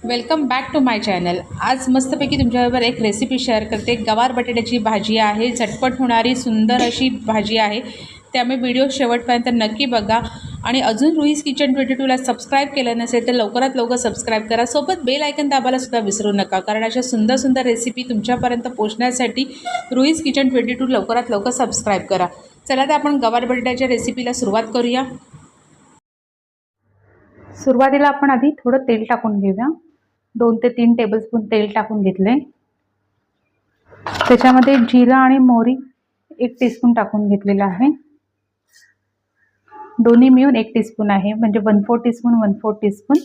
Welcome back to my channel. आज मस्तपैकी तुमच्याबरोबर एक रेसिपी शेअर करते। गवार बटाट्याची भाजी आहे, झटपट होणारी सुंदर अशी भाजी आहे। त्यामुळे व्हिडिओ शेवटपर्यंत नक्की बघा आणि अजून रुईस किचन 22ला सबस्क्राईब केलं नसेल तर लवकरात लवकर सबस्क्राईब करा। सोबत बेल आयकन दाबायला सुद्धा विसरू नका, कारण अशा सुंदर सुंदर रेसिपी तुमच्यापर्यंत पोहोचण्यासाठी रुईस किचन 22 लवकरात लवकर सबस्क्राईब करा। चला तर आपण गवार बटाट्याच्या रेसिपीला सुरुवात करूया। सुरुवातीला आपण आधी थोडं तेल टाकून घेऊया। 2 ते 3 टेबलस्पून तेल टाकून घेतले। त्याच्यामध्ये जिरा आणि मोहरी 1 टीस्पून टाकून घेतलेला आहे। दोन्ही मिळून 1 टीस्पून आहे, म्हणजे 1/4 टीस्पून 1/4 टीस्पून।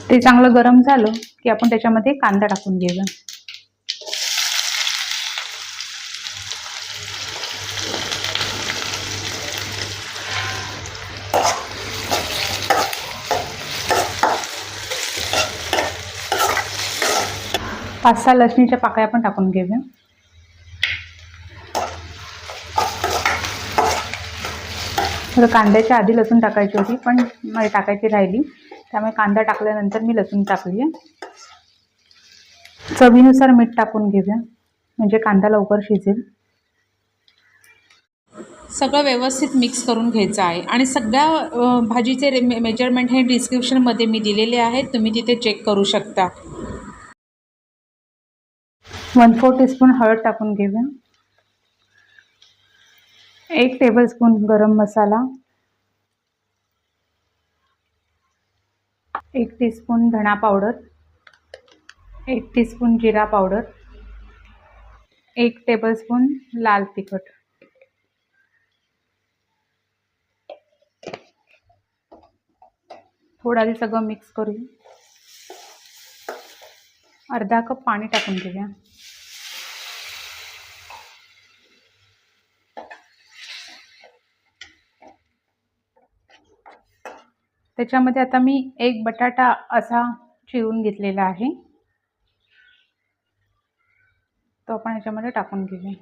ते चांगलं गरम झालं की आपण त्याच्यामध्ये कांदा टाकून घेऊया। पाच सहा लसणीच्या पाकळ्या पण टाकून घेऊया। कांद्याच्या आधी लसूण टाकायची होती, पण मला टाकायची राहिली, त्यामुळे कांदा टाकल्यानंतर मी लसूण टाकली आहे। चवीनुसार मीठ टाकून घेऊया, म्हणजे कांदा लवकर शिजेल। सगळं व्यवस्थित मिक्स करून घ्यायचं आहे आणि सगळ्या भाजीचे मेजरमेंट हे डिस्क्रिप्शनमध्ये मी दिलेले आहेत, तुम्ही तिथे चेक करू शकता। 1/4 टीस्पून हळद टाकून घेऊया। 1 टेबलस्पून गरम मसाला, 1 टीस्पून धना पावडर, 1 टीस्पून जिरा पावडर, 1 टेबलस्पून लाल तिखट। थोडं आधी सगळं मिक्स करूया। अर्धा कप पाणी टाकून घेऊया। त्याच्यामध्ये आता मी 1 बटाटा असा चिरून घेतलेला आहे, तो आपण ह्याच्यामध्ये टाकून घेऊया।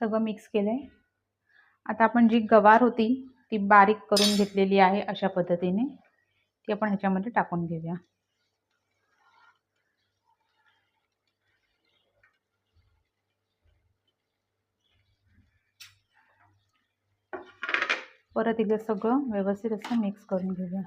सगळं मिक्स केलंय। आता आपण जी गवार होती ती बारीक करून घेतलेली आहे, अशा पद्धतीने ती आपण ह्याच्यामध्ये टाकून घेऊया। परत एकदा सगळं व्यवस्थित असं मिक्स करून घेऊया।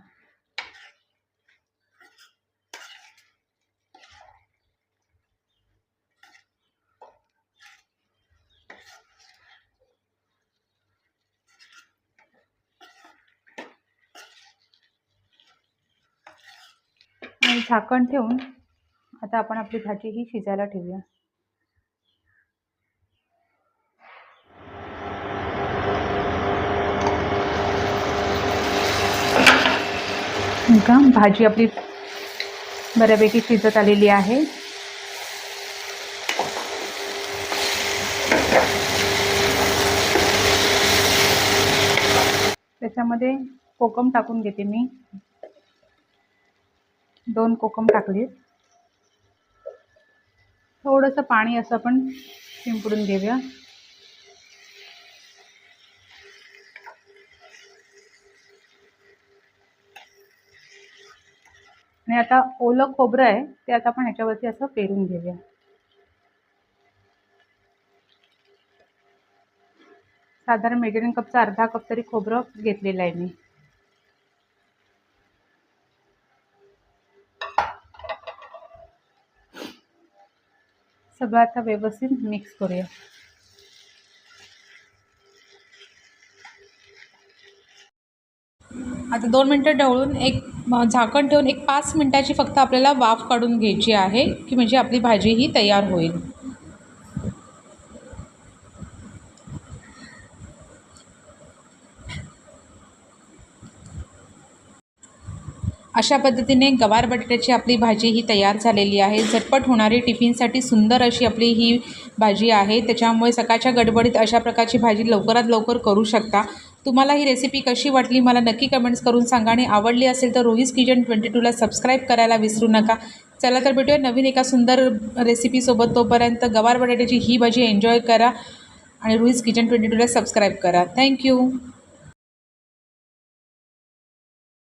आणि झाकण ठेवून आता आपण आपली भाजी ही शिजायला ठेवूया। भाजी आपली बऱ्यापैकी शिजत आलेली आहे। त्याच्यामध्ये कोकम टाकून घेते मी। 2 कोकम टाकले। थोडंसं पाणी असं आपण शिंपडून घेऊया। आणि आता ओलं खोबरं आहे ते आता आपण ह्याच्यावरती असं पेरून घेऊया। साधारण मेजरिंग कपचा अर्धा कप तरी खोबरं घेतलेलं आहे मी। सगळं आता व्यवस्थित मिक्स करूया। आता 2 मिनटं ढवळून एक झाकण ठेवून 5 मिनिटाची फक्त आपल्याला वाफ काढून घ्यायची आहे, की म्हणजे आपली भाजी ही तयार होईल। अशा पद्धतीने गवार बटाट्याची आपली भाजी ही तयार झालेली आहे. झटपट होणारी, टिफिनसाठी सुंदर अशी आपली ही भाजी आहे. त्याच्यामुळे सकाळच्या गडबडीत अशा प्रकारची भाजी लवकरात लवकर करू शकता. तुम्हाला ही रेसिपी कशी वाटली मला नक्की कमेंट्स करून सांगा आणि आवडली असेल तर रोहीज किचन 22ला सबस्क्राईब करायला विसरू नका. चला तर भेटूया नवीन एका सुंदर रेसिपीसोबत. तोपर्यंत गवार बटाट्याची ही भाजी एन्जॉय करा आणि रोहीज किचन 22ला सबस्क्राईब करा. थँक्यू.